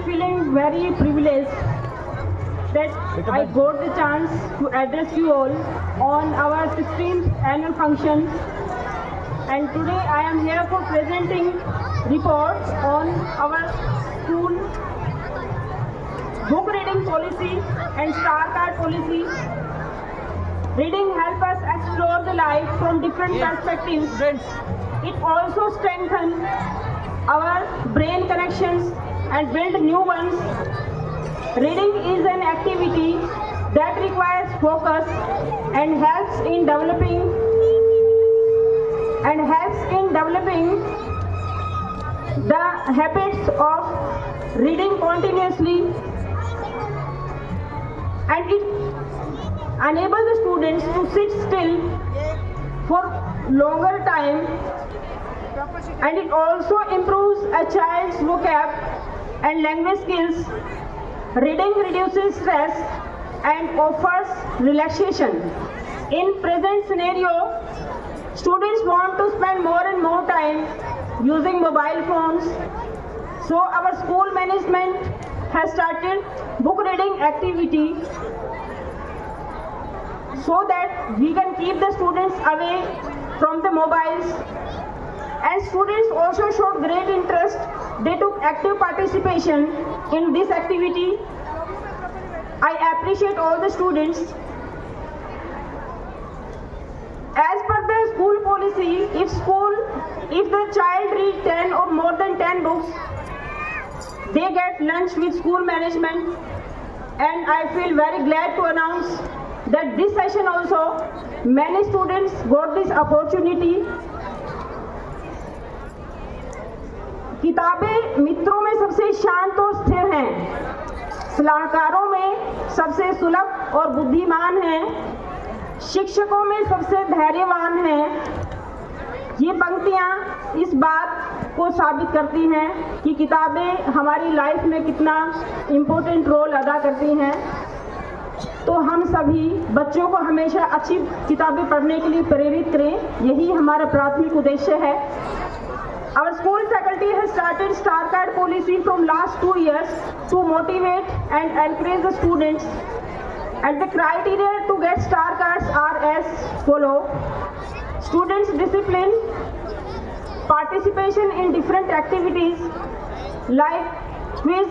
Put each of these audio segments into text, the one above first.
feeling very privileged that I got the chance to address you all on our 16th annual function. And today I am here for presenting reports on our school book reading policy and star card policy. Reading helps us explore the life from different perspectives. It also strengthens our brain connections and build new ones. Reading is an activity that requires focus and helps in developing the habits of reading continuously, and it enables the students to sit still for longer time, and it also improves a child's vocab and language skills. Reading reduces stress and offers relaxation. In present scenario, students want to spend more and more time using mobile phones. So our school management has started book reading activity so that we can keep the students away from the mobiles. And students also showed great interest. They took active participation in this activity. I appreciate all the students. As per the school policy, if the child reads 10 or more than 10 books, they get lunch with school management. And I feel very glad to announce that this session also many students got this opportunity. किताबें मित्रों में सबसे शांत और स्थिर हैं, सलाहकारों में सबसे सुलभ और बुद्धिमान हैं, शिक्षकों में सबसे धैर्यवान हैं। ये पंक्तियाँ इस बात को साबित करती हैं कि किताबें हमारी लाइफ में कितना इम्पोर्टेंट रोल अदा करती हैं। तो हम सभी बच्चों को हमेशा अच्छी किताबें पढ़ने के लिए प्रेरित करें, यही हमारा प्राथमिक उद्देश्य है। Our school faculty has started star card policy from last 2 years to motivate and encourage the students. And the criteria to get star cards are as follow: students' discipline, participation in different activities like quiz,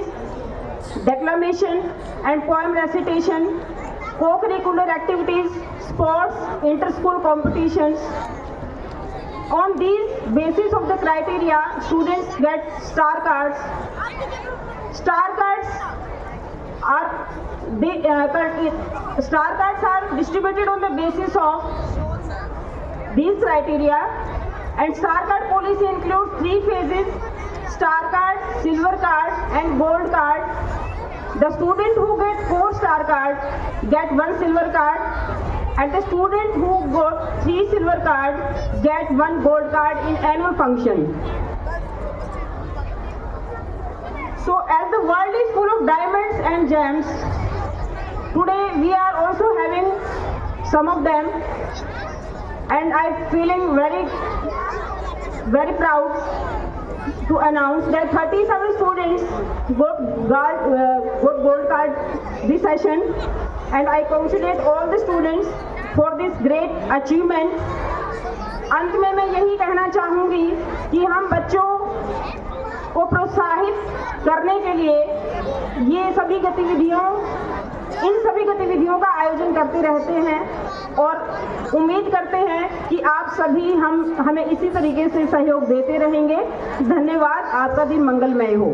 declamation and poem recitation, co-curricular activities, sports, inter-school competitions. On these basis of the criteria, students get star cards. Star cards are distributed on the basis of these criteria, and star card policy includes 3 phases: star card, silver card and gold card. The student who gets 4 star cards get 1 silver card, and the student who got 3 silver cards get 1 gold card in annual function. So as the world is full of diamonds and gems, today we are also having some of them, and I'm feeling very proud to announce that 37 students got gold card this session, and I congratulate all the students for this great achievement. अंत में मैं यही कहना चाहूँगी कि हम बच्चों को प्रोत्साहित करने के लिए इन सभी गतिविधियों का आयोजन करते रहते हैं, और उम्मीद करते हैं कि आप सभी हमें इसी तरीके से सहयोग देते रहेंगे। धन्यवाद। आपका दिन मंगलमय हो।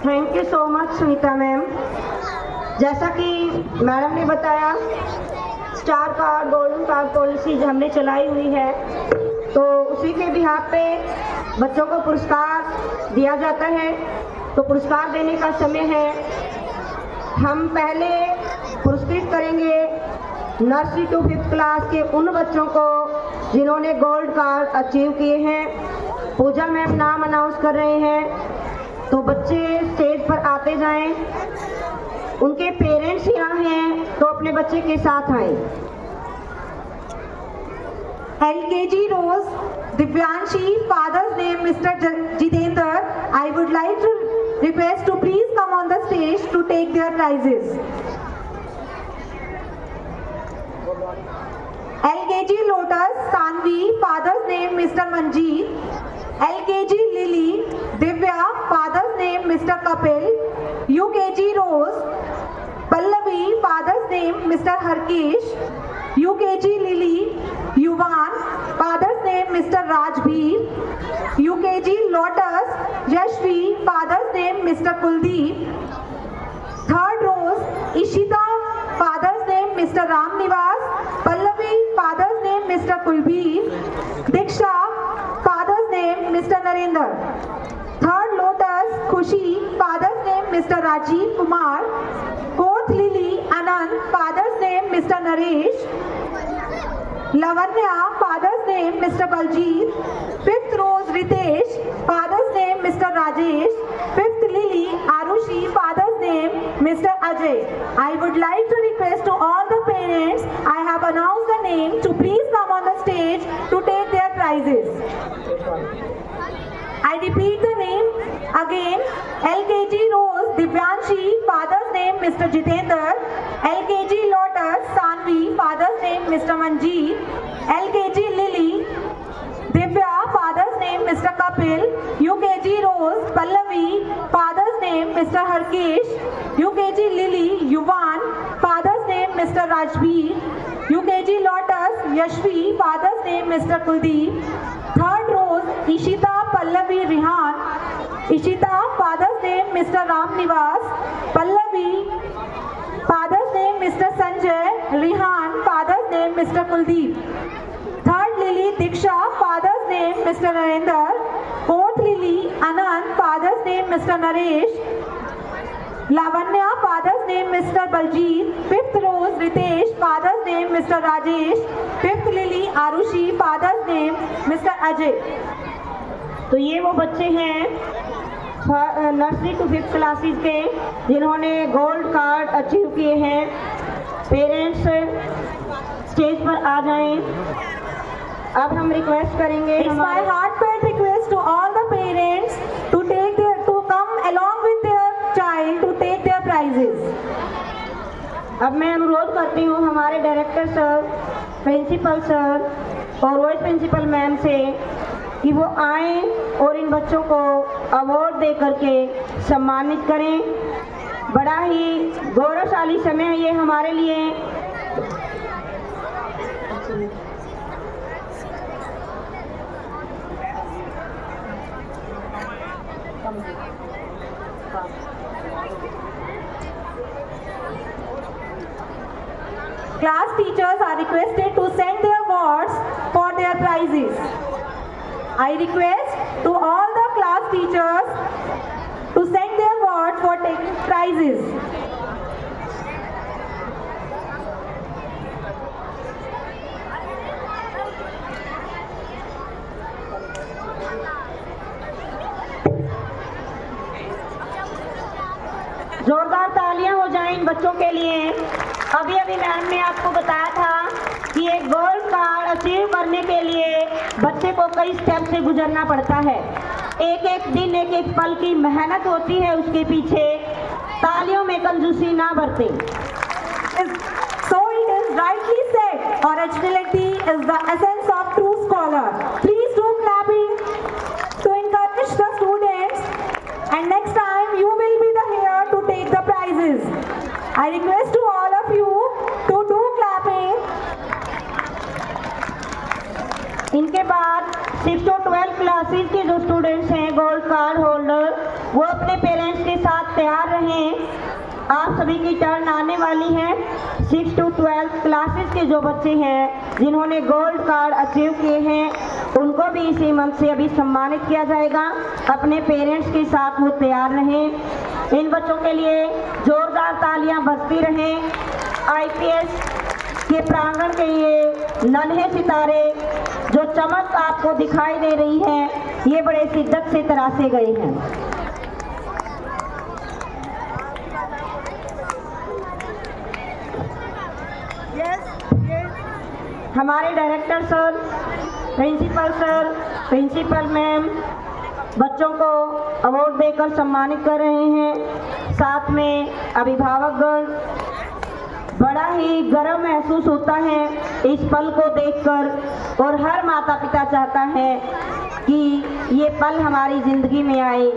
Thank you so much Sunita ma'am. जैसा कि मैडम ने बताया, star card, golden card policy जो हमने चलाई हुई है, तो उसी के बिहाफ पे बच्चों को पुरस्कार दिया जाता है। तो पुरस्कार देने का समय है। हम पहले पुरस्कृत करेंगे नर्सरी टू 5th क्लास के उन बच्चों को जिन्होंने गोल्ड कार्ड अचीव किए हैं। पूजा मैम नाम अनाउंस कर रहे हैं, तो बच्चे स्टेज पर आते जाएं। उनके पेरेंट्स यहाँ हैं तो अपने बच्चे के साथ आएं। LKG Rose Divyanshi, father's name Mr. Jitendra. I would like to request to please come on the stage to take their prizes. LKG Lotus Sanvi, father's name Mr. Manjeet. LKG Lily Divya, father's name Mr. Kapil. UKG Rose Pallavi, father's name Mr. Harkesh. UKG Lily Yuvan, father's name Mr. Rajbir. UKG Lotus Yashvi, father's name Mr. Kuldeep. Third Rose Ishita, father's name Mr. Ram Nivas. Pallavi, father's name Mr. Kulbir. Diksha, father's name Mr. Narendra. Third Lotus Khushi, father's name Mr. Rajiv Kumar. Fourth Lily Anand, father's name Mr. Naresh. Lavanya, father's name Mr. Baljeet. Fifth Rose Ritesh, father's name Mr. Rajesh. Fifth Lily Arushi, father's name Mr. Ajay. I would like to request to all the parents, I have announced the name, to please come on the stage to take their prizes. I repeat the name again. LKG Rose Divyanshi, father's name Mr. Jitendra. LKG Lotus Sanvi, father's name Mr. Manjeet. LKG Lily Divya, father's name Mr. Kapil. UKG Rose Pallavi, father's name Mr. Harkesh. UKG Lily Yuvan, father's name Mr. Rajbir. UKG Lotus Yashvi, father's name Mr. Kuldeep. Third Rose Ishita Pallavi Rihan. Ishita, father's name Mr. Ram Nivas. Pallavi, father's name Mr. Sanjay. Rihan, father's name Mr. Kuldeep. Third Lily Diksha, father's name Mr. Narendra. Fourth Lily Anand, father's name Mr. Naresh. Lavanya, father's name Mr. Baljeet. Fifth Rose Ritesh, father's name Mr. Rajesh. Fifth Lily Arushi, father's name Mr. Ajay. तो ये वो बच्चे हैं nursery to 5th classes के जिन्होंने gold card achieve किए हैं। Parents stage पर आ जाएं। अब हम रिक्वेस्ट करेंगे, It's my heartfelt request to all the parents to come along with their child to take their prizes. अब मैं अनुरोध करती हूँ हमारे डायरेक्टर सर, प्रिंसिपल सर और वाइस प्रिंसिपल मैम से कि वो आएं और इन बच्चों को अवार्ड दे करके सम्मानित करें। बड़ा ही गौरवशाली समय है ये हमारे लिए। Class teachers are requested to send their awards for their prizes. I request to all the class teachers to send their awards for taking prizes. जोरदार तालियां हो जाएं इन बच्चों के लिए। अभी मैम ने आपको बताया था कि एक गोल्ड कार्ड अचीव करने के लिए बच्चे को कई स्टेप से गुजरना पड़ता है। एक एक दिन एक एक पल की मेहनत होती है उसके पीछे। तालियों में कंजूसी ना बरतें। So it is rightly said, originality is the essence of true scholar. Please do clapping to encourage the students, and next time you will be here to take the prizes. I request to all of you to do clapping. इनके बाद 6 to 12 classes के जो students हैं gold card holder, वो अपने parents के साथ तैयार रहें। आप सभी की टर्न आने वाली है। 6 to 12 क्लासेस के जो बच्चे हैं जिन्होंने गोल्ड कार्ड अचीव किए हैं उनको भी इसी मंच से अभी सम्मानित किया जाएगा। अपने पेरेंट्स के साथ वो तैयार रहें। इन बच्चों के लिए जोरदार तालियां बजती रहें। IPS के प्रांगण के ये नन्हे सितारे जो चमक आपको दिखाई दे रही है, ये बड़े शिद्दत से तराशे गए हैं। हमारे डायरेक्टर सर, प्रिंसिपल मैम बच्चों को अवार्ड देकर सम्मानित कर रहे हैं। साथ में अभिभावकगण, बड़ा ही गर्व महसूस होता है इस पल को देखकर और हर माता पिता चाहता है कि ये पल हमारी ज़िंदगी में आए।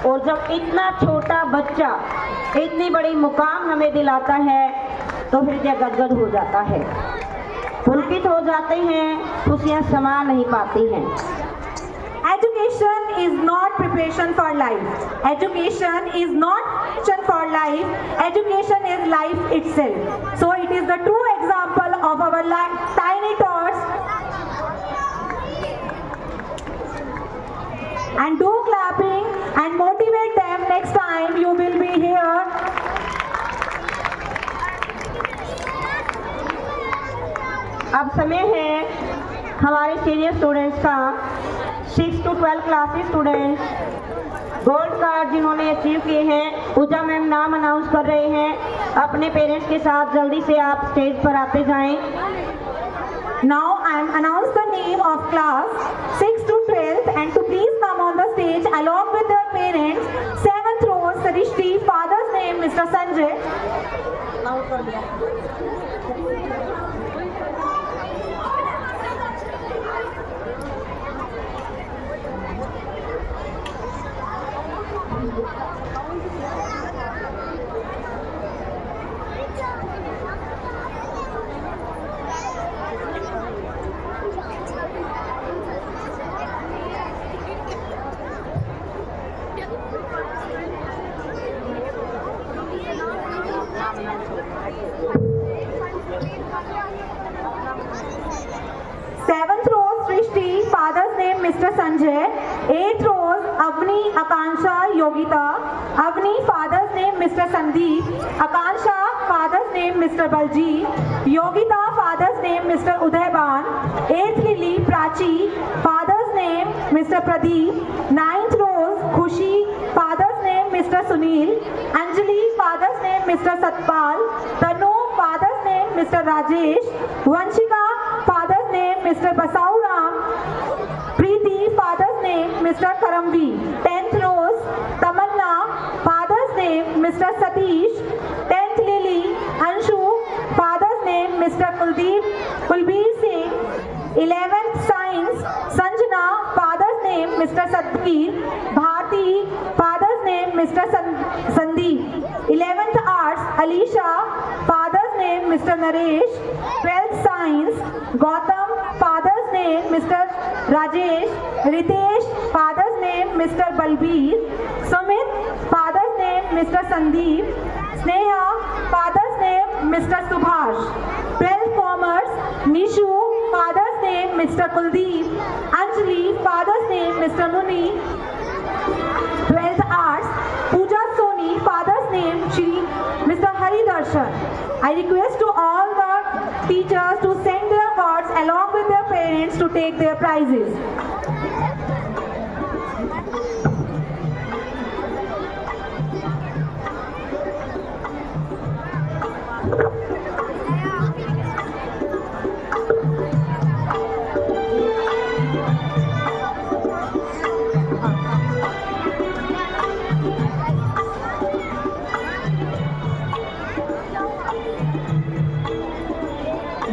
और जब इतना छोटा बच्चा इतनी बड़ी मुकाम हमें दिलाता है तो हृदय गदगद हो जाता है, पुलकित हो जाते हैं, खुशियाँ समा नहीं पाती हैं। Education is not preparation for life. Education is not preparation for life. Education is life itself. So it is the true example of our tiny tots. And do clapping and motivate them next time you will be here. अब समय है हमारे senior students का। 6 to 12 classes students gold card जिन्होंने achieve किए हैं, पूजा ma'am नाम announce कर रहे हैं। अपने पेरेंट्स के साथ जल्दी से आप स्टेज पर आते जाएं। Now I am announce the name of class 6 to 12 and to please come on the stage along with their parents. 7th row Sarishti, father's name Mr. Sanjay. Seventh row Srishti, father's name Mr. Sanjay. 8th row Avni, Akansha, Yogita. Avni, father's name Mr. Sandeep. Akansha, father's name Mr. Baljeet. Yogita, father's name Mr. Udayban. 8th Lily, Prachi, father's name Mr. Pradeep. 9th row Khushi, father's name Mr. Sunil. Anjali, father's name Mr. Satpal. Tanu, father's name Mr. Rajesh. Vanshika, father's name Mr. Basauram. Preeti, father's name Mr. Karamvi. 10th row Tamanna, father's name Mr. Satish. 10th Lily, Anshu, father's name Mr. Kulbir Singh. 11th Science, Sanjana, father's name Mr. Sadbir. Bharti, father's name Mr. Sandeep. 11th Arts, Alisha, father's name Mr. Naresh. 12th Science, Gautam, father's name Mr. Rajesh. Ritesh, father's name Mr. Balbir. Sumit, father's name Mr. Sandeep. Sneha, father's name Mr. Subhash. 12th Commerce, Nishu, father's name Mr. Kuldeep. Anjali, father's name Mr. Muni. 12th Arts, Pooja Soni, father's name Shri Mr. Hari Darshan. I request to all the teachers to send their cards along with their parents to take their prizes.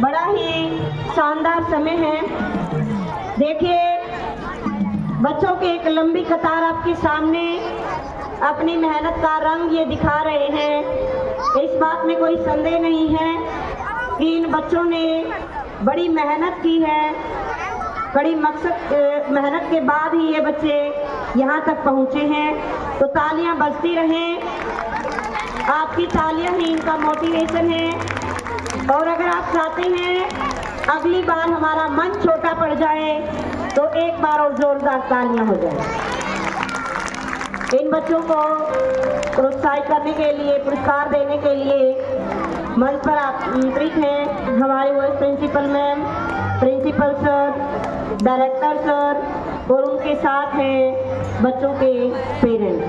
बड़ा ही शानदार समय है। देखिए, बच्चों की एक लंबी कतार आपके सामने अपनी मेहनत का रंग ये दिखा रहे हैं। इस बात में कोई संदेह नहीं है कि इन बच्चों ने बड़ी मेहनत की है। बड़ी मेहनत के बाद ही ये बच्चे यहाँ तक पहुँचे हैं। तो तालियां बजती रहें, आपकी तालियां ही इनका मोटिवेशन है। और अगर आप चाहते हैं अगली बार हमारा मन छोटा पड़ जाए तो एक बार और जोरदार तालियां हो जाए। इन बच्चों को प्रोत्साहित करने के लिए, पुरस्कार देने के लिए मंच पर आमंत्रित हैं हमारे vice principal ma'am, principal sir, director sir और उनके साथ हैं बच्चों के पेरेंट्स।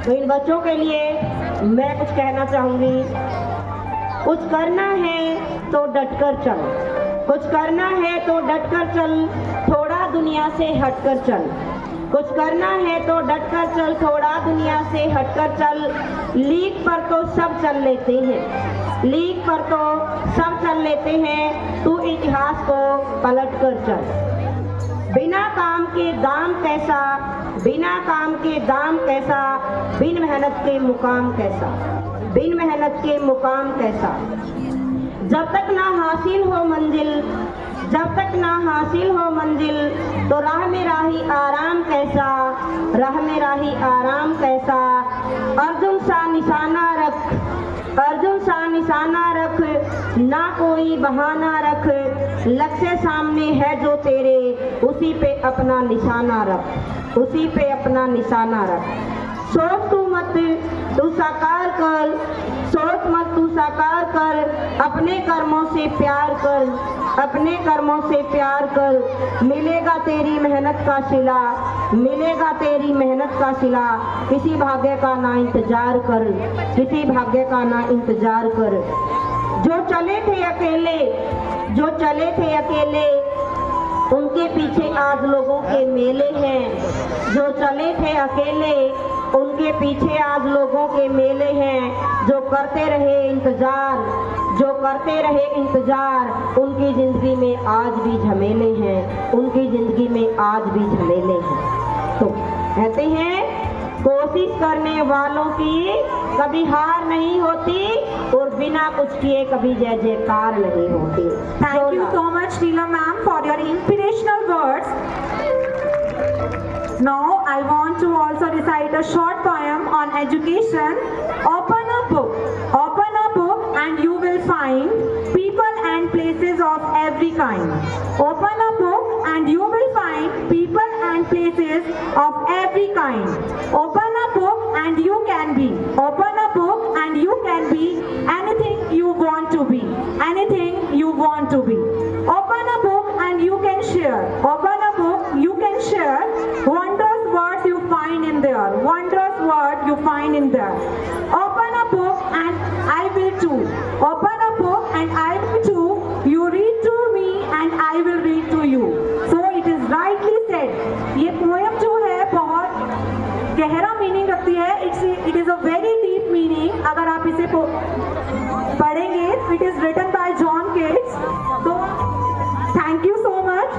तो इन बच्चों के लिए मैं कुछ कहना चाहूँगी। कुछ करना है तो डटकर चलो। कुछ करना है तो डट कर चल, थोड़ा दुनिया से हट कर चल। कुछ करना है तो डट कर चल, थोड़ा दुनिया से हट कर चल। लीक पर तो सब चल लेते हैं, लीक पर तो सब चल लेते हैं, तू इतिहास को पलट कर चल। बिना काम के दाम कैसा, बिना काम के दाम कैसा, बिन मेहनत के मुकाम कैसा, बिन मेहनत के मुकाम कैसा। जब तक ना हासिल हो मंजिल, जब तक ना हासिल हो मंजिल, तो राह में राही आराम कैसा, राह में राही आराम कैसा। अर्जुन सा निशाना रख, अर्जुन सा निशाना रख, ना कोई बहाना रख। लक्ष्य सामने है जो तेरे, उसी पे अपना निशाना रख, उसी पे अपना निशाना रख। सोच तू मत तू साकार कर, सोच मत तू साकार कर, अपने कर्मों से प्यार कर, अपने कर्मों से प्यार कर। मिलेगा तेरी मेहनत का सिला, मिलेगा तेरी मेहनत का सिला। किसी भाग्य का ना इंतजार कर, किसी भाग्य का ना इंतजार कर। जो चले थे अकेले, जो चले थे अकेले, उनके पीछे आज लोगों के मेले हैं। जो चले थे अकेले, उनके पीछे आज लोगों के मेले हैं। जो करते रहे इंतजार, जो करते रहे इंतजार, उनकी जिंदगी में आज भी झमेले हैं, उनकी जिंदगी में आज भी झमेले हैं। तो कहते हैं कोशिश करने वालों की कभी हार नहीं होती, और बिना कुछ किए कभी जय जयकार नहीं होती। Thank you so much, Neela ma'am, for your inspirational words. Now I want to also recite a short poem on education. Open a book, open a book, and you will find people and places of every kind. Open a book and you will find people and places of every kind. Open a book and you can be. Open a book and you can be anything you want to be. Anything you want to be. Open a book and you can share. Open a book, you can share. Wondrous words you find in there. Wondrous words you find in there. Open a book and I will too. Open a book and I will too. You read to me and I will read to you. So it is rightly said. ये poem जो है बहुत गहरा meaning रखती है. It is a very deep meaning. अगर आप इसे पढ़ेंगे, it is written by John Keats. तो thank you so much.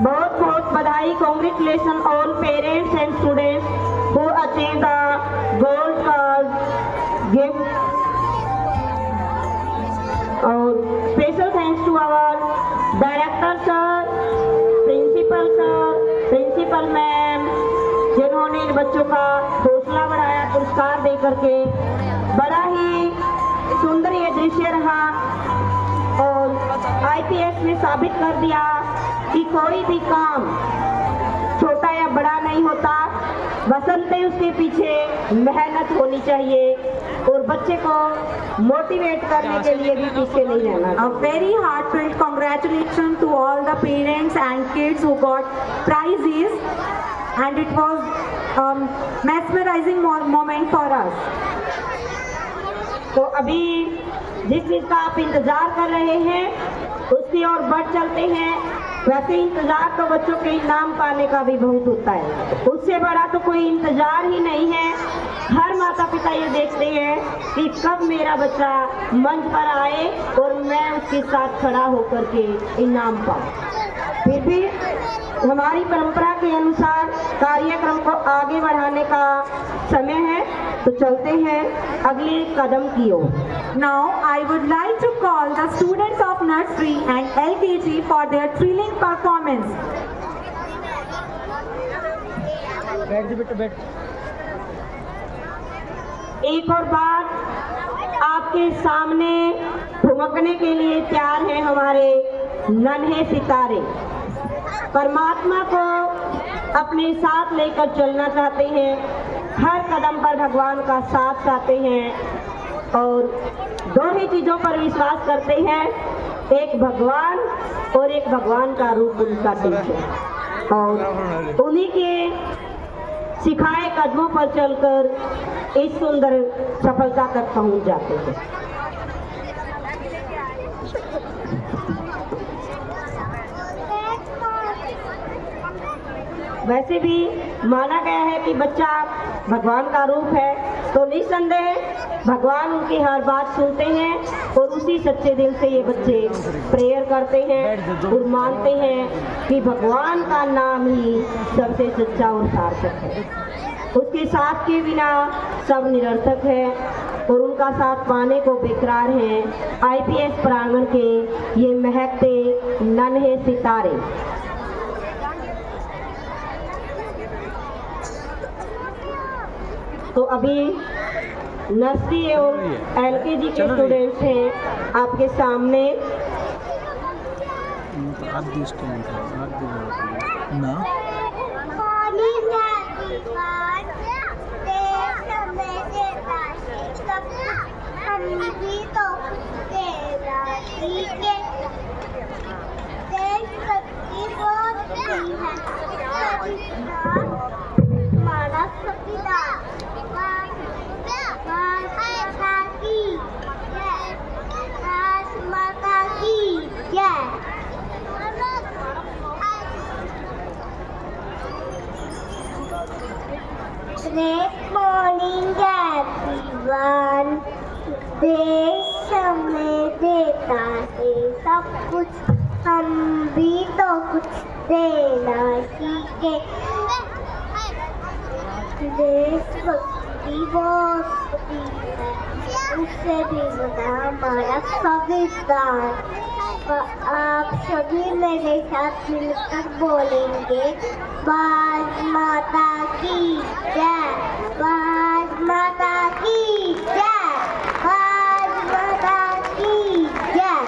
बहुत बहुत बधाई. Congratulations all parents and students who achieved the gold card gift. और special thanks to our director sir, principal sir, principal ma'am, जिन्होंने इन बच्चों का हौसला बढ़ाया पुरस्कार दे करके. बड़ा ही सुंदर ये दृश्य रहा और IPS ने साबित कर दिया कि कोई भी काम छोटा या बड़ा नहीं होता, बसंते उसके पीछे मेहनत होनी चाहिए और बच्चे को मोटिवेट करने के लिए भी पीछे नहीं रहना. A very heartfelt congratulations to all the parents and kids who got prizes, and it was mesmerizing moment for us. तो अभी जिस चीज का आप इंतजार कर रहे हैं उसकी ओर बढ़ चलते हैं. वैसे इंतजार तो बच्चों के इनाम पाने का भी बहुत होता है, उससे बड़ा तो कोई इंतजार ही नहीं है. हर माता पिता ये देखते हैं कि कब मेरा बच्चा मंच पर आए और मैं उसके साथ खड़ा होकर के इनाम पाऊं. फिर भी हमारी परंपरा के अनुसार कार्यक्रम को आगे बढ़ाने का समय है, तो चलते हैं अगले कदम की ओर. Now I would like to call the students of nursery and LKG for their thrilling performance. एक और बात आपके सामने ठुमकने के लिए तैयार हैं हमारे नन्हे सितारे. परमात्मा को अपने साथ लेकर चलना चाहते हैं, हर कदम पर भगवान का साथ चाहते हैं और दो ही चीज़ों पर विश्वास करते हैं, एक भगवान और एक भगवान का रूप उनका टीचर, और उन्हीं के सिखाए कदमों पर चलकर इस सुंदर सफलता तक पहुंच जाते हैं. वैसे भी माना गया है कि बच्चा भगवान का रूप है, तो निस्संदेह भगवान उनकी हर बात सुनते हैं और उसी सच्चे दिल से ये बच्चे प्रेयर करते हैं और मानते हैं कि भगवान का नाम ही सबसे सच्चा और सार्थक है। उसके साथ के बिना सब निरर्थक है और उनका साथ पाने को बेकरार हैं IPS प्रांगण के ये महकते नन्हे सितारे। तो अभी नर्सरी और LKG के स्टूडेंट्स हैं आपके सामने। ना हम भी तो तेरा ठीक है, देशभक्ति बहुत है, हमारा संविधान माता की जय, माता की जय। Great morning everyone, देश हमें देता है सब कुछ, हम भी तो कुछ देना सीखे। देशभक्ति बहुत बड़ी है, उससे भी बड़ा हमारा संविधान। आप सभी मेरे साथ मिलकर बोलेंगे, भारत माता की जय, भारत माता की जय, भारत माता की जय।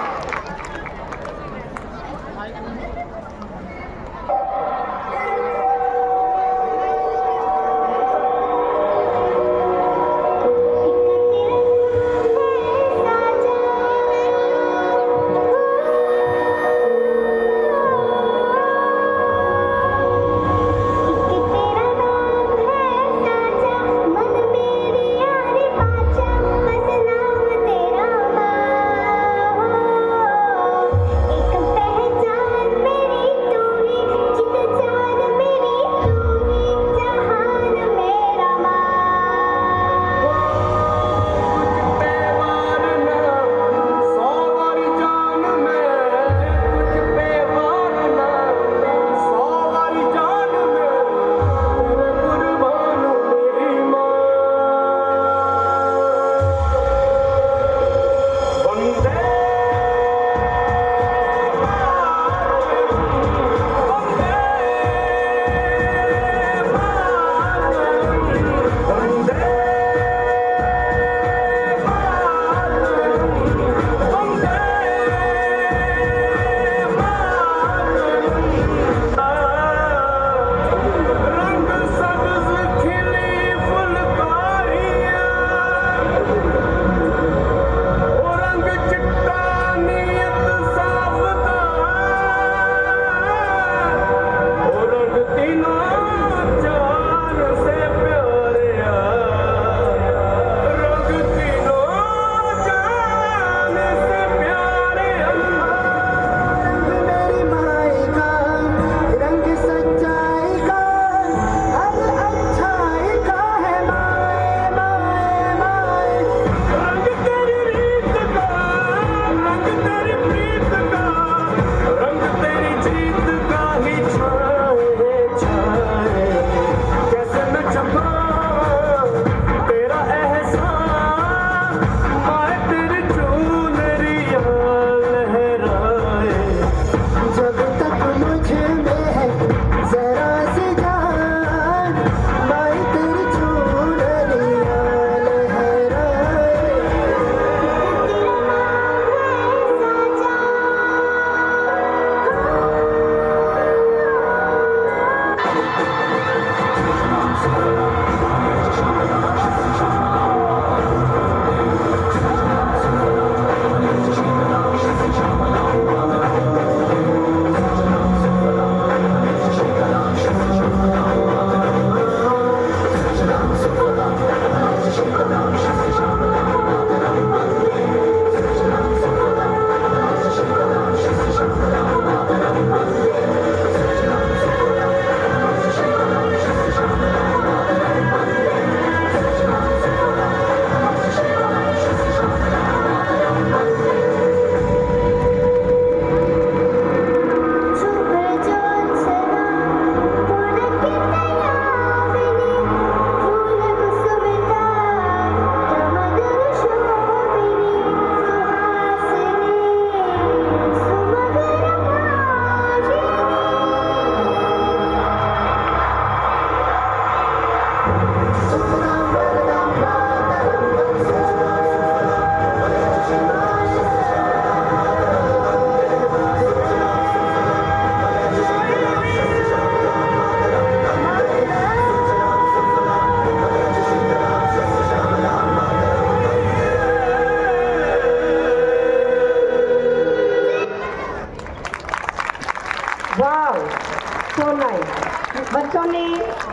बच्चों ने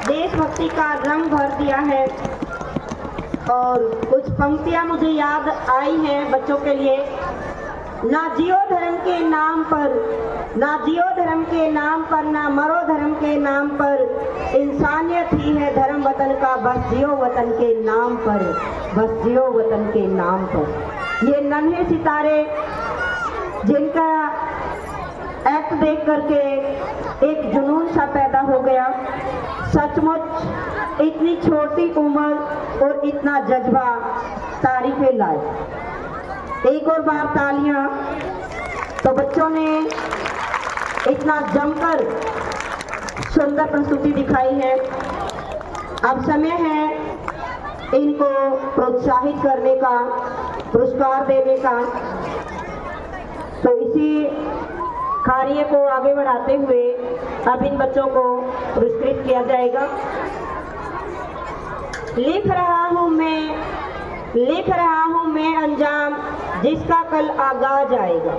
देशभक्ति का रंग भर दिया है और कुछ पंक्तियां मुझे याद आई हैं बच्चों के लिए। ना जियो धर्म के नाम पर, ना जियो धर्म के नाम पर, ना मरो धर्म के नाम पर, इंसानियत ही है धर्म वतन का, बस जियो वतन के नाम पर, बस जियो वतन के नाम पर। ये नन्हे सितारे जिनका एक्ट देख करके एक जुनून सा पैदा हो गया। सचमुच इतनी छोटी उम्र और इतना जज्बा तारीफे लायक। एक और बार तालियां। तो बच्चों ने इतना जमकर सुंदर प्रस्तुति दिखाई है। अब समय है इनको प्रोत्साहित करने का, पुरस्कार देने का। तो इसी कार्य को आगे बढ़ाते हुए अब इन बच्चों को पुरस्कृत किया जाएगा। लिख रहा हूँ मैं अंजाम जिसका कल आगाज आएगा।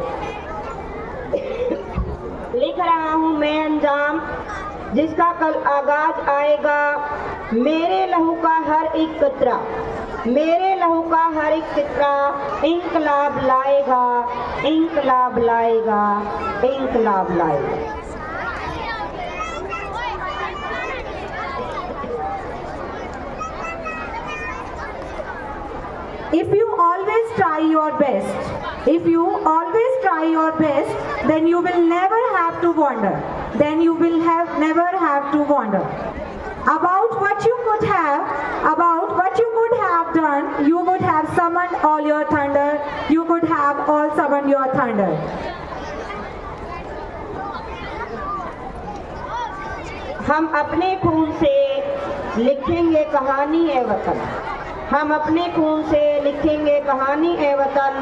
लिख रहा हूँ मैं अंजाम जिसका कल आगाज आएगा। मेरे लहू का हर एक कतरा, मेरे लहू का हर एक कतरा इंकलाब लाएगा, इंकलाब लाएगा, इंकलाब लाएगा। If you always try your best, if you always try your best, then you will never have to wonder. Then you will never have to wonder about what you could have, about what you could have done. You would have summoned all your thunder. You could have all summoned your thunder. हम अपने खून से लिखेंगे कहानी है वतन, हम अपने खून से लिखेंगे कहानी है वतन।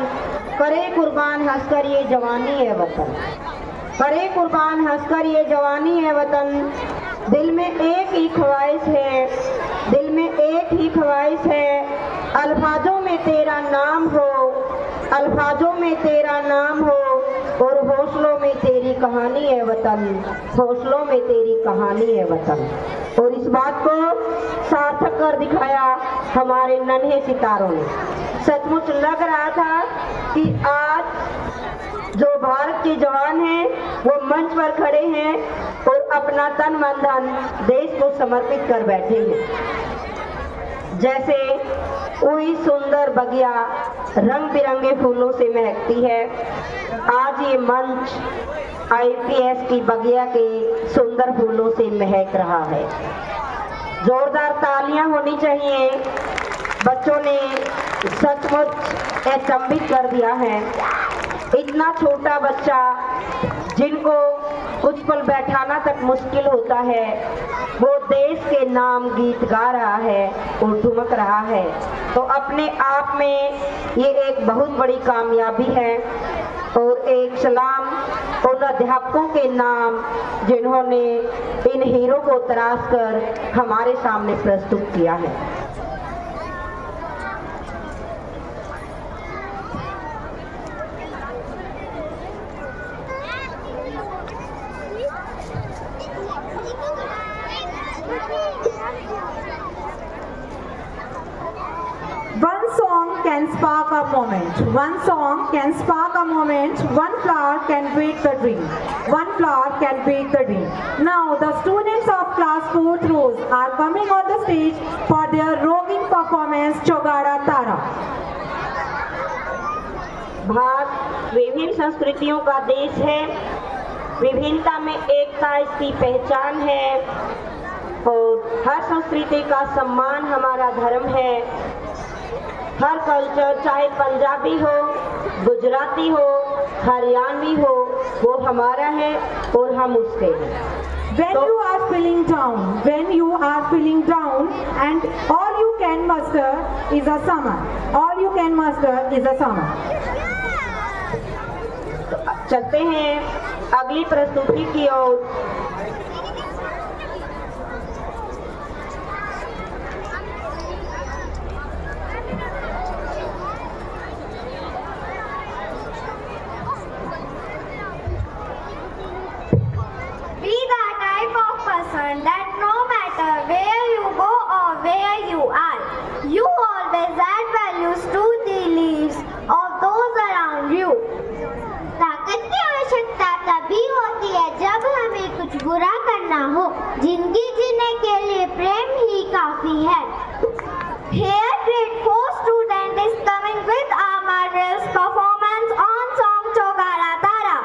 करे कुर्बान हंसकर ये जवानी है वतन, करे कुर्बान हंसकर ये जवानी है वतन। दिल में एक ही ख्वाहिश है, दिल में एक ही ख्वाहिश है, अल्फाजों में तेरा नाम हो, अल्फाजों में तेरा नाम हो, और हौसलों में तेरी कहानी है वतन, हौसलों में तेरी कहानी है वतन। और इस बात को सार्थक कर दिखाया हमारे नन्हे सितारों ने। सचमुच लग रहा था कि आज जो भारत के जवान हैं वो मंच पर खड़े हैं और अपना तन मन धन देश को समर्पित कर बैठे हैं। जैसे कोई सुंदर बगिया रंग बिरंगे फूलों से महकती है, आज ये मंच IPS की बगिया के सुंदर फूलों से महक रहा है। जोरदार तालियां होनी चाहिए। बच्चों ने सचमुच अचंभित कर दिया है। इतना छोटा बच्चा जिनको कुछ पल बैठाना तक मुश्किल होता है, वो देश के नाम गीत गा रहा है और ठुमक रहा है। तो अपने आप में ये एक बहुत बड़ी कामयाबी है। और एक सलाम उन अध्यापकों के नाम जिन्होंने इन हीरो को तराश कर हमारे सामने प्रस्तुत किया है। One song can spark a moment. One song can spark a moment. One flower can wake the dream. One flower can wake the dream. Now the students of class 4th rows are coming on the stage for their roving performance Chogada Tara. Bharat विभिन्न संस्कृतियों का देश है, विभिन्नता में एकता इसकी पहचान है और हर संस्कृति का सम्मान हमारा धर्म है। हर कल्चर, चाहे पंजाबी हो, गुजराती हो, हरियाणवी हो, वो हमारा है और हम उसके हैं। When you are feeling down, when you are feeling down, and all you can muster is a summer. All you can muster is a summer. चलते हैं अगली प्रस्तुति की ओर। Be the type of person that knows जिंदगी जीने के लिए प्रेम ही काफी है। Here grade 4 student is coming with a marvelous performance on song Chogara Tara.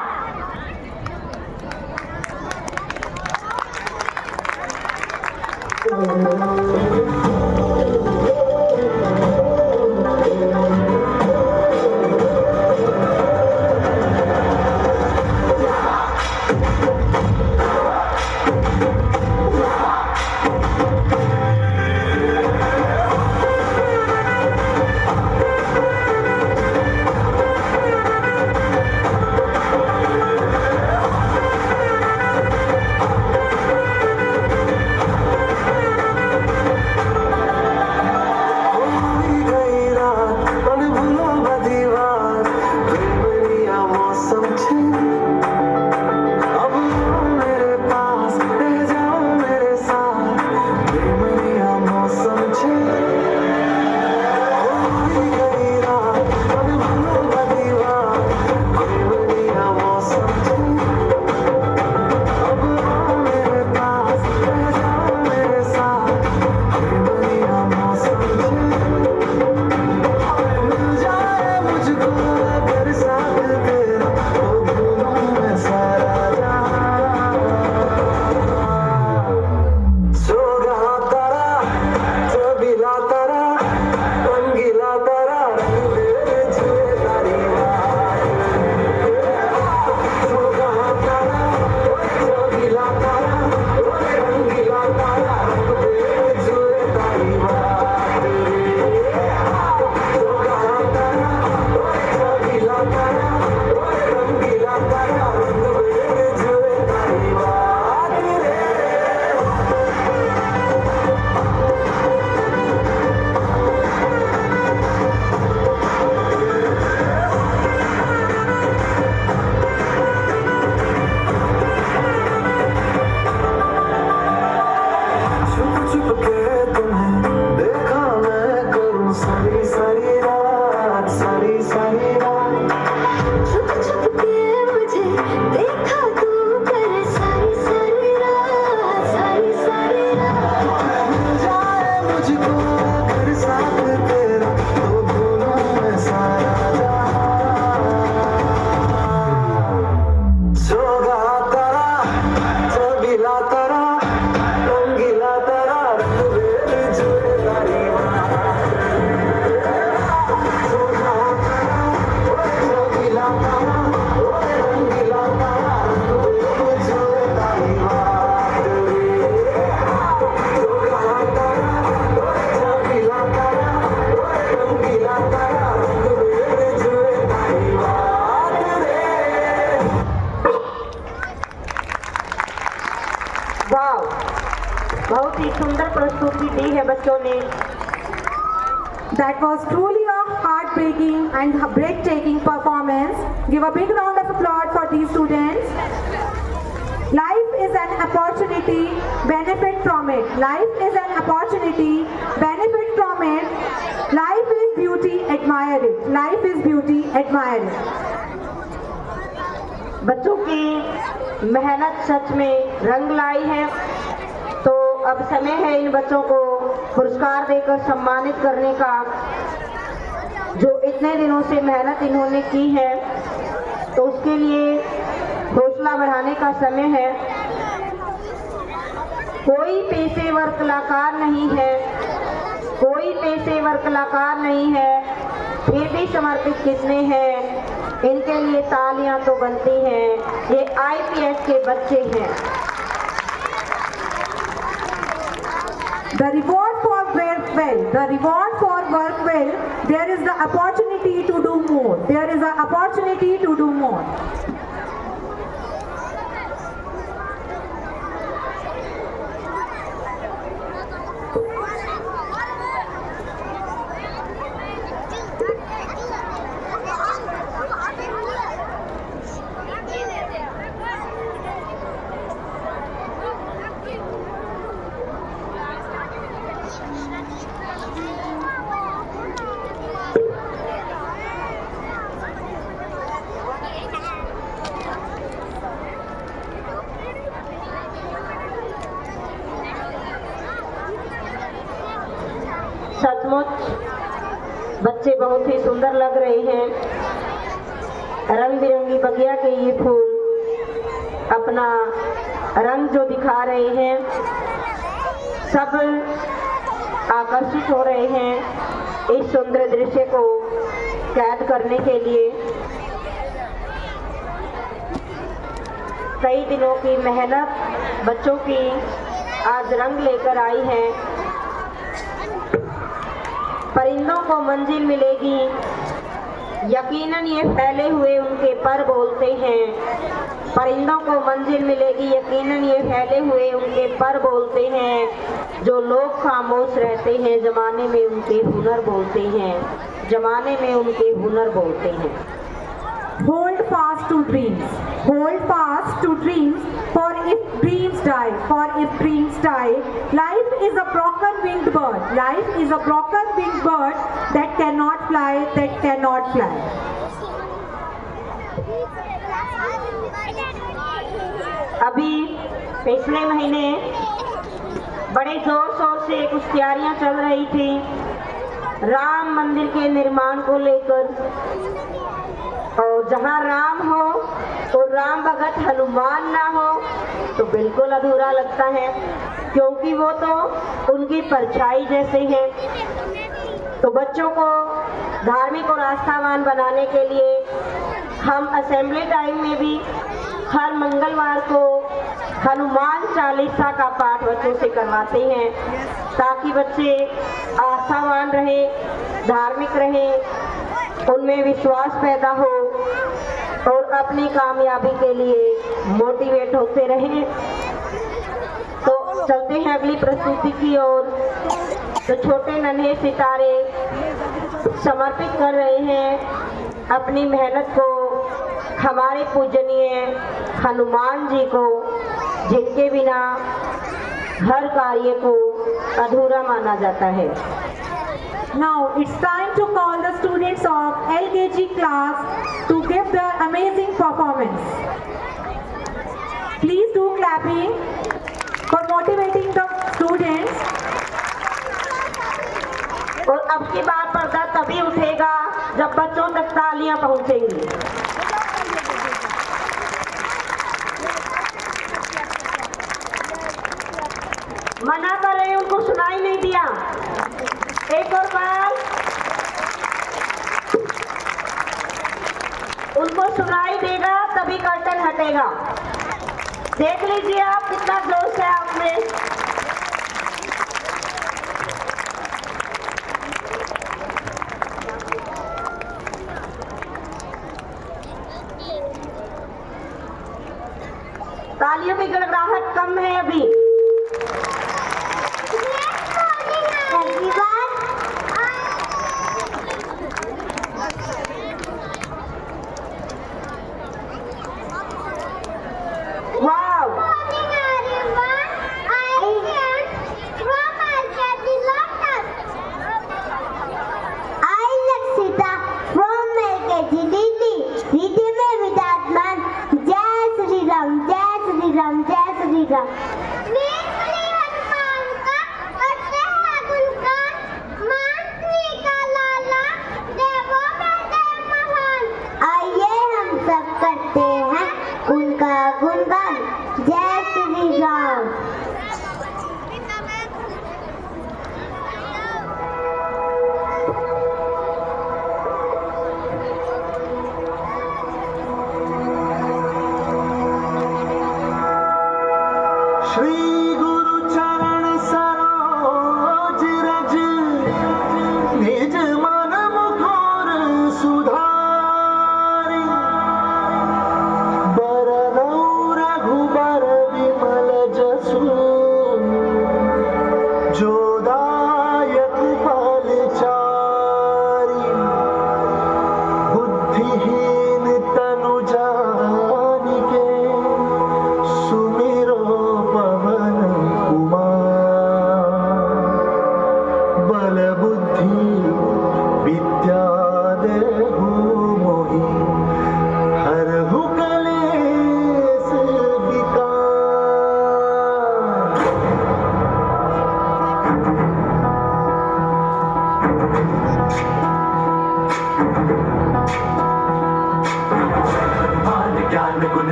वाव, बहुत ही सुंदर प्रस्तुति दी है बच्चों ने। That was truly a heartbreaking and breathtaking performance. Give a big round of applause for these students. Life is an opportunity, benefit from it. Life is an opportunity, benefit from it. Life is beauty, admire it. Life is beauty, admire it. बच्चों की मेहनत सच में रंग लाई है। तो अब समय है इन बच्चों को पुरस्कार देकर सम्मानित करने का, जो इतने दिनों से मेहनत इन्होंने की है। तो उसके लिए हौसला बढ़ाने का समय है। कोई पेशेवर कलाकार नहीं है, कोई पेशेवर कलाकार नहीं है, फिर भी समर्पित कितने हैं, इनके लिए तालियां तो बनती हैं। ये IPS के बच्चे हैं। The reward for work well, the reward for work well, there is the opportunity to do more. There is an opportunity to do more. सचमुच बच्चे बहुत ही सुंदर लग रहे हैं। रंग बिरंगी बगिया के ये फूल अपना रंग जो दिखा रहे हैं, सब आकर्षित हो रहे हैं इस सुंदर दृश्य को कैद करने के लिए। कई दिनों की मेहनत बच्चों की आज रंग लेकर आई है। परिंदों को मंजिल मिलेगी, यकीनन ये फैले हुए उनके पर बोलते हैं। परिंदों को मंजिल मिलेगी, यकीनन ये फैले हुए उनके पर बोलते हैं। जो लोग खामोश रहते हैं, जमाने में उनके हुनर बोलते हैं, जमाने में उनके हुनर बोलते हैं। Hold fast to dreams. Hold fast to dreams. For if dreams die, for if dreams die, life is a broken winged bird. Life is a broken winged bird that cannot fly, that cannot fly. अभी पिछले महीने बड़े जोर शोर से कुछ तैयारियां चल रही थी राम मंदिर के निर्माण को लेकर। और जहाँ राम हो तो राम भगत हनुमान ना हो तो बिल्कुल अधूरा लगता है, क्योंकि वो तो उनकी परछाई जैसे हैं। तो बच्चों को धार्मिक और आस्थावान बनाने के लिए हम असेंबली टाइम में भी हर मंगलवार को हनुमान चालीसा का पाठ बच्चों से करवाते हैं, ताकि बच्चे आस्थावान रहे, धार्मिक रहे, उनमें विश्वास पैदा हो और अपनी कामयाबी के लिए मोटिवेट होते रहें। तो चलते हैं अगली प्रस्तुति की ओर। तो छोटे नन्हे सितारे समर्पित कर रहे हैं अपनी मेहनत को हमारे पूजनीय हनुमान जी को, जिनके बिना हर कार्य को अधूरा माना जाता है। Now it's time to call the students of LKG class to give their amazing performance. Please do clapping for motivating the students. और अब की बार पर्दा तभी उठेगा जब बच्चों तक तालियां पहुंचेंगी। मना कर रहे हैं, उनको सुनाई नहीं दिया। एक और बार, उनको सुनाई देगा तभी कर्टन हटेगा। देख लीजिए आप कितना जोश है आप में। तालियों की गड़गड़ाहट कम है अभी। I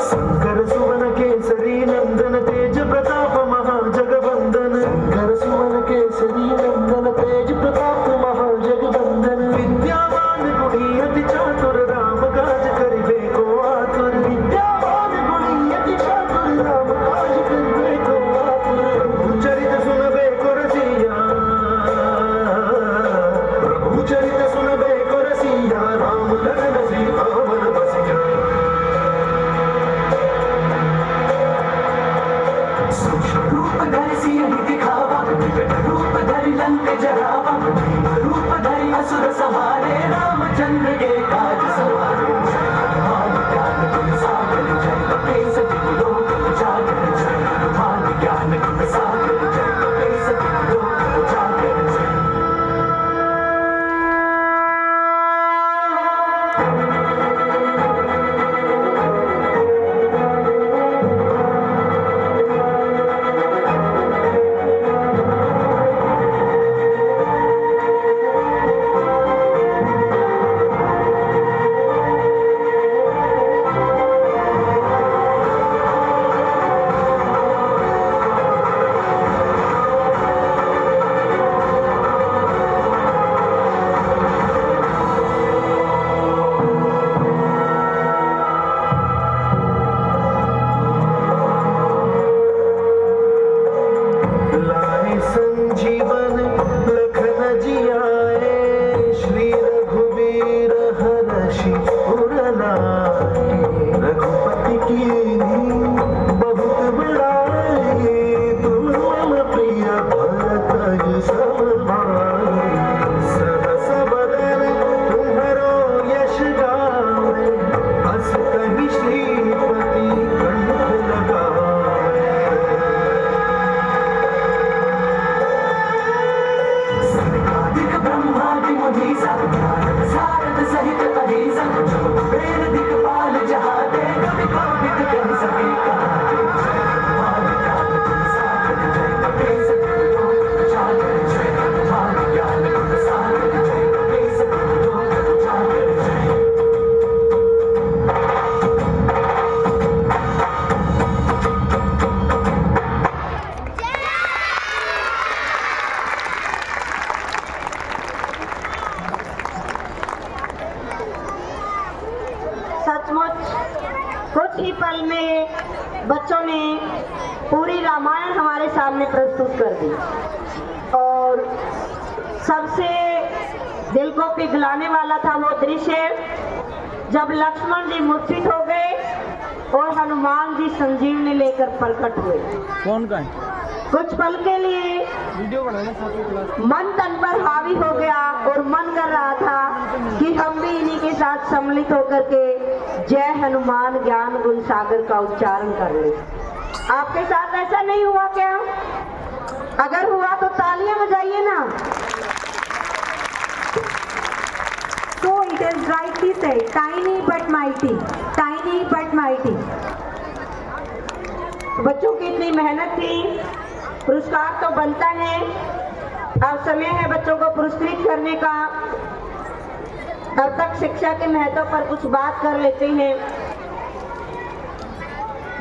शंकर सुवन केसरी नंदन तेज प्रताप महाजगवंदन शंकर सुवन केसरी नंदन तेज प्रताप महाजगवंदन विद्यावान गुणी अति चातुर राम काज करिबे को आतुर विद्यावान गुणी अति चातुर राम काज करिबे को आतुर प्रभु चरित सुनबे को रसिया प्रभु चरित सुनबे को रसिया राम लगन सीता मन बसिया रूप धरि सिंह दिखावा विकट रूप धरि लंक जरावा रूप धरि असुर सहारे रामचंद्र के काज सवारे मान ज्ञान गुण सागर जय कपीस तिहु लोक उजागर जय मान ज्ञान गुण सागर जय कपीस तिहु लोक उजागर जय लाए संजीवन लखन जियाए श्री रघुवीर हर्षि उर लाए रघुपति कीन्ही बहुत बड़ाई तुम मम प्रिय भरत सम भाई सहस बदन तुम्हरो यश गावे अस कहि श्रीपति कंठ लगाए दिक ब्रह्मादि मुनीसा नारद सारद सहित अहिसा जो वेद दिक्पाल जहाँ दे कवि कोविद कह सके कहाँ दे मान ज्ञान गुण सागर जय कपीस तिहु लोक उजागर जय मान ज्ञान गुण सागर जय कपीस तिहु लोक उजागर जय सचमुच कुछ ही पल में बच्चों ने पूरी रामायण हमारे सामने प्रस्तुत कर दी और सबसे दिल को पिघलाने वाला था वो दृश्य जब लक्ष्मण जी मूर्छित हो गए और हनुमान जी संजीवनी लेकर प्रकट हुए। कौन का है? कुछ पल के लिए वीडियो बनाना सातवीं क्लास मन तन पर हावी हो गया और मन कर रहा था कि हम भी इन्हीं के साथ सम्मिलित होकर के जय हनुमान ज्ञान गुण सागर का उच्चारण कर ले। आपके साथ ऐसा नहीं हुआ क्या? अगर हुआ तो तालियां बजाइए ना। So it is rightly said, tiny but mighty, tiny but mighty. बच्चों की इतनी मेहनत थी, पुरस्कार तो बनता है। अब समय है बच्चों को पुरस्कृत करने का। अब तक शिक्षा के महत्व पर कुछ बात कर लेते हैं।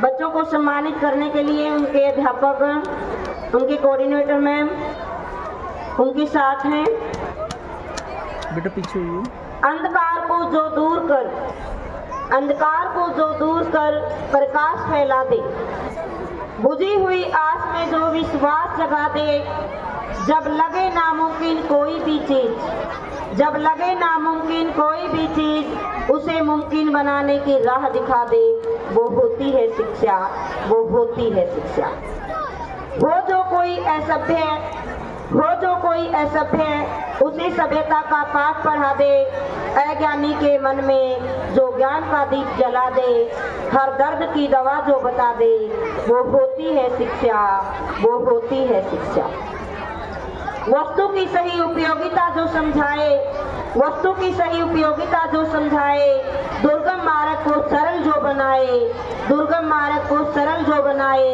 बच्चों को सम्मानित करने के लिए उनके अध्यापक, उनके कोऑर्डिनेटर मैम उनके साथ हैं। बेटा पीछे हुई अंधकार को जो दूर कर, अंधकार को जो दूर कर प्रकाश फैला दे, बुझी हुई आस में जो विश्वास जगा दे, जब लगे नामुमकिन कोई भी चीज, जब लगे नामुमकिन कोई भी चीज उसे मुमकिन बनाने की राह दिखा दे, वो होती है शिक्षा, वो होती है शिक्षा। वो जो कोई असभ्य है, वो जो कोई असभ्य है उसे सभ्यता का पाठ पढ़ा दे, अज्ञानी के मन में जो ज्ञान का दीप जला दे, हर दर्द की दवा जो बता दे, वो होती है शिक्षा, वो होती है शिक्षा। वस्तु की सही उपयोगिता जो समझाए, वस्तु की सही उपयोगिता जो समझाए, दुर्गम मार्ग को सरल जो बनाए, दुर्गम मार्ग को सरल जो बनाए,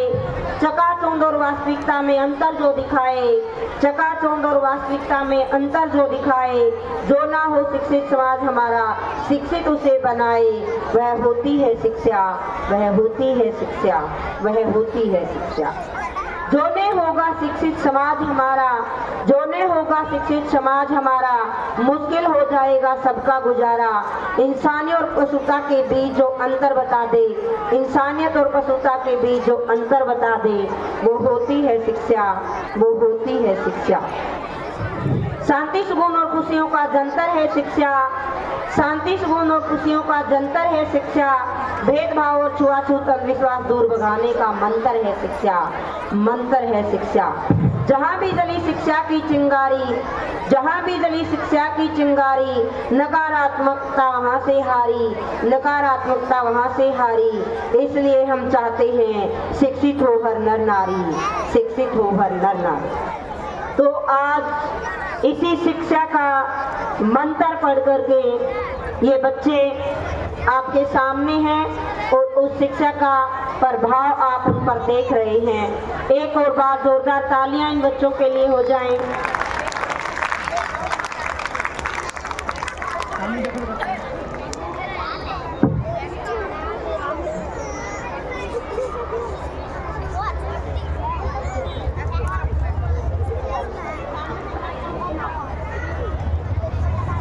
चकाचौंध और वास्तविकता में अंतर जो दिखाए, चकाचौंध और वास्तविकता में अंतर जो दिखाए, जो ना हो शिक्षित समाज हमारा, शिक्षित उसे बनाए, वह होती है शिक्षा, वह होती है शिक्षा, वह होती है शिक्षा। जो ने होगा शिक्षित समाज हमारा, जो ने होगा शिक्षित समाज हमारा, मुश्किल हो जाएगा सबका गुजारा। इंसानियत और पशुता के बीच जो अंतर बता दे, इंसानियत और पशुता के बीच जो अंतर बता दे, वो होती है शिक्षा, वो होती है शिक्षा। शांति सुकून और खुशियों का जंतर है शिक्षा, शांति सुकून और खुशियों का जंतर है शिक्षा। भेदभाव और छुआछूत अंधविश्वास दूर भगाने का मंत्र है शिक्षा, मंत्र है शिक्षा। जहाँ भी जली शिक्षा की चिंगारी, जहाँ भी जली शिक्षा की चिंगारी, नकारात्मकता वहाँ से हारी, नकारात्मकता वहाँ से हारी। इसलिए हम चाहते हैं शिक्षित हो हर नर नारी, शिक्षित हो हर नर नारी। तो आज इसी शिक्षा का मंत्र पढ़ करके ये बच्चे आपके सामने हैं और उस शिक्षा का प्रभाव आप उन पर देख रहे हैं। एक और बार जोरदार तालियां इन बच्चों के लिए हो जाएं।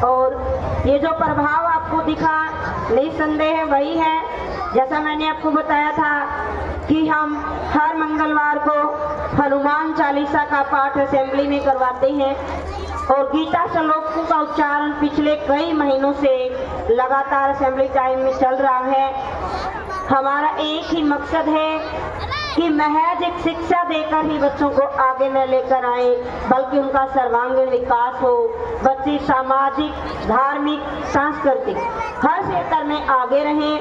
और ये जो प्रभाव आपको दिखा निसंदेह वही है, जैसा मैंने आपको बताया था कि हम हर मंगलवार को हनुमान चालीसा का पाठ असेंबली में करवाते हैं और गीता श्लोकों का उच्चारण पिछले कई महीनों से लगातार असेंबली टाइम में चल रहा है। हमारा एक ही मकसद है कि महज एक शिक्षा देकर ही बच्चों को आगे न लेकर आए, बल्कि उनका सर्वांगीण विकास हो, बच्चे सामाजिक, धार्मिक, सांस्कृतिक हर क्षेत्र में आगे रहें,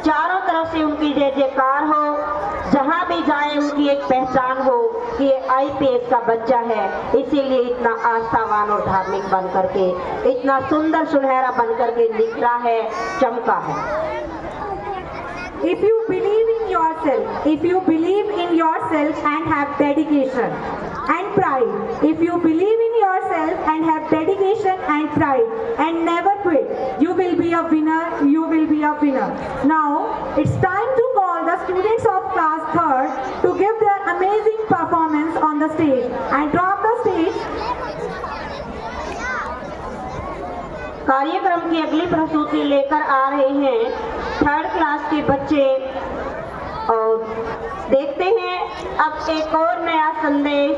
चारों तरफ से उनकी जय जयकार हो, जहाँ भी जाए उनकी एक पहचान हो कि ये IPS का बच्चा है, इसीलिए इतना आस्थावान और धार्मिक बन करके, इतना सुंदर सुनहरा बन करके निखरा है, चमका है। If you believe in yourself, if you believe in yourself and have dedication and pride, if you believe in yourself and have dedication and pride and never quit, you will be a winner, you will be a winner. Now, it's time to call the students of class 3rd to give their amazing performance on the stage and drop the stage. कार्यक्रम की अगली प्रस्तुति लेकर आ रहे हैं 3rd class के बच्चे और देखते हैं अब एक और नया संदेश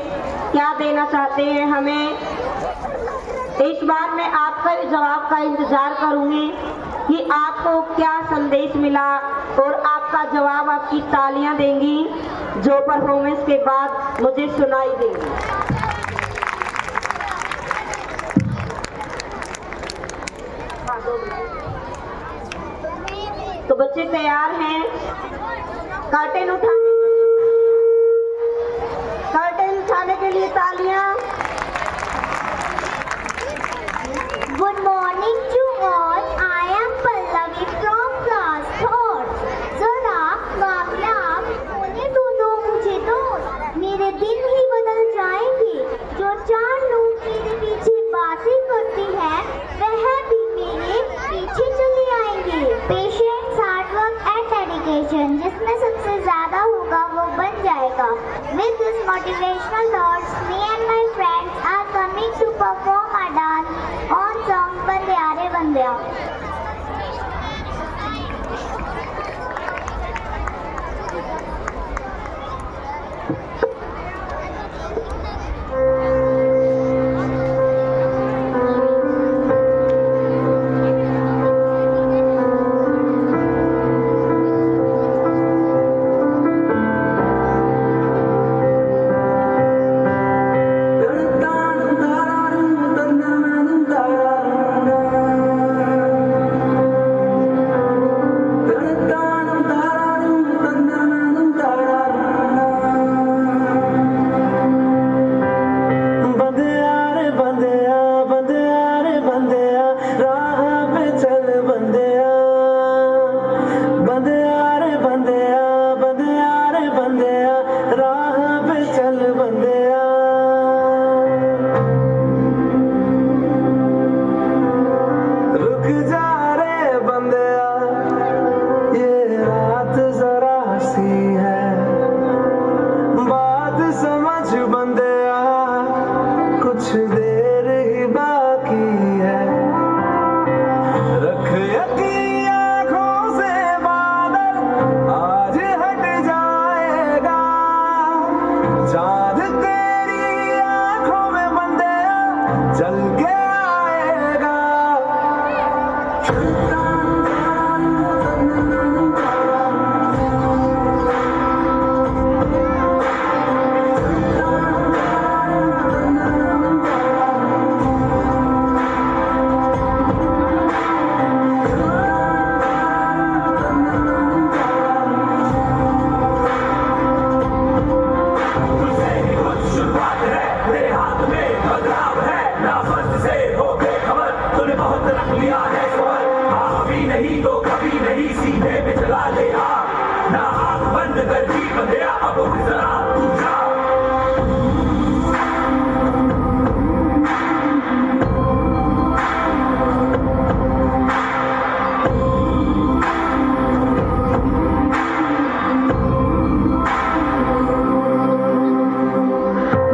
क्या देना चाहते हैं हमें। इस बार मैं आपका जवाब का इंतजार करूंगी कि आपको क्या संदेश मिला और आपका जवाब आपकी तालियां देंगी जो परफॉर्मेंस के बाद मुझे सुनाई देगी। तो बच्चे तैयार हैं? कर्टेन उठाने के लिए तालियां। Good morning to all. I am Pallavi from class 3rd. जरा कामयाब होने दो मुझे दोस्त, मेरे दिन ही बदल जाएंगे। जो 4 लोग मेरे पीछे बातें करती हैं, वह भी मेरे पीछे चले आएंगे। Patience, hard work and dedication, जिसमें सबसे ज्यादा होगा वो बन जाएगा। With this motivational thoughts, me and my friends are coming to perform a dance on song Bandiare Bandiya.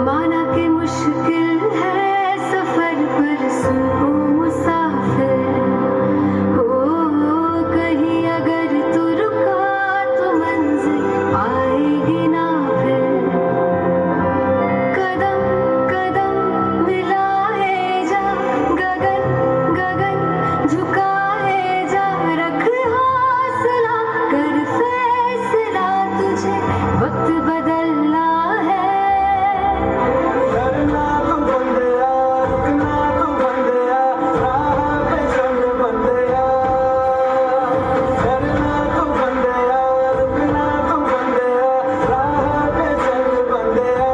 माना के मुश्किल है सफर पर सुनो मुसाफिर हो, कहीं अगर तू रुका तो मंजिल आएगी ना फिर। कदम कदम मिलाए जा, गगन गगन झुकाए जा, रख हौसला कर फैसला, तुझे वक्त बदलना है। करना तू बंदिया, रुकना तू बंदिया, राह पे चल बंदिया। करना तू बंदिया, रुकना तू बंदिया, राह पे चल बंदिया।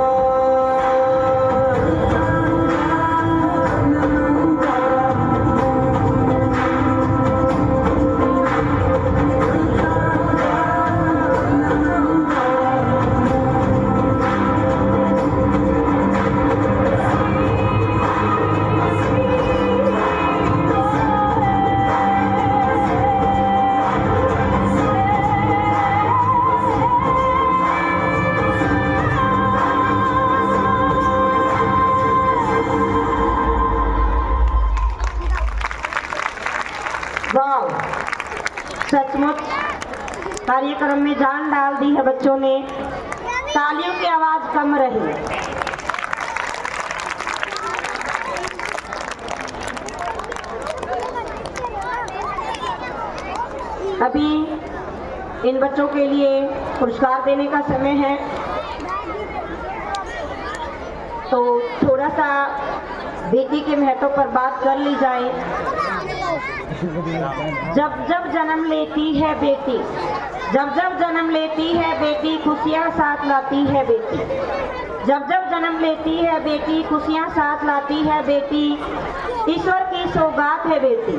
वाह, सचमुच कार्यक्रम में जान डाल दी है बच्चों ने। तालियों की आवाज कम रही। अभी इन बच्चों के लिए पुरस्कार देने का समय है, तो थोड़ा सा बेटी के महत्व पर बात कर ली जाए। जब जब जन्म लेती है बेटी, जब जब जन्म लेती है बेटी, खुशियाँ साथ लाती है बेटी। जब जब जन्म लेती है बेटी, खुशियाँ साथ लाती है बेटी। ईश्वर की सौगात है बेटी,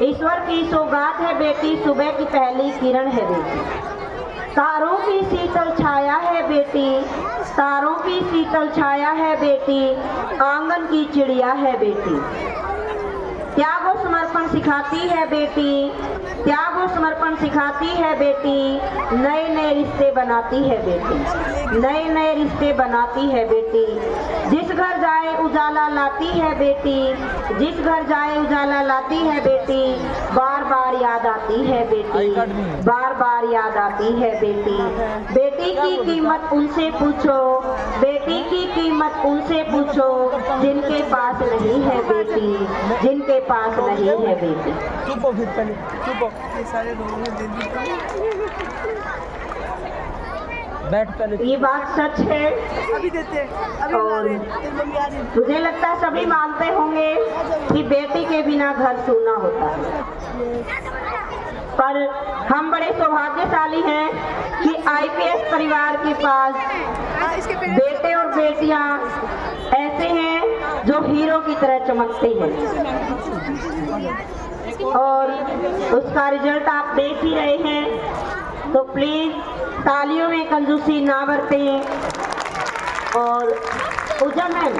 ईश्वर की सौगात है बेटी, सुबह की पहली किरण है बेटी। तारों की शीतल छाया है बेटी, तारों की शीतल छाया है बेटी, आंगन की चिड़िया है बेटी। त्याग और समर्पण सिखाती है बेटी, त्याग और समर्पण सिखाती है बेटी। नए नए रिश्ते बनाती है बेटी, नए नए रिश्ते बनाती है बेटी। जिस घर जाए उजाला लाती है बेटी, जिस घर जाए उजाला लाती है बेटी। बार बार याद आती है बेटी, बार बार याद आती है बेटी। बेटी की कीमत उनसे पूछो, बेटी की कीमत उनसे पूछो, जिनके पास नहीं है बेटी, जिनके पास नहीं है बेटी। चुप हो, फिर पहले चुप हो, ये सारे लोगों ने दे दी। बैठ पहले। ये बात सच है अभी देते और मुझे लगता है सभी मानते होंगे कि बेटी के बिना घर सूना होता है। पर हम बड़े सौभाग्यशाली हैं कि आईपीएस परिवार के पास बेटे और बेटियां ऐसे हैं जो हीरो की तरह चमकते हैं, और उसका रिजल्ट आप देख ही रहे हैं। तो प्लीज तालियों में कंजूसी ना बरतें। और पूजा मैम,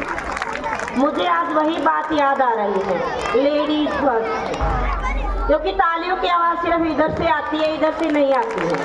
मुझे आज वही बात याद आ रही है, लेडीज फर्स्ट, क्योंकि तालियों की आवाज़ सिर्फ इधर से आती है, इधर से नहीं आती है।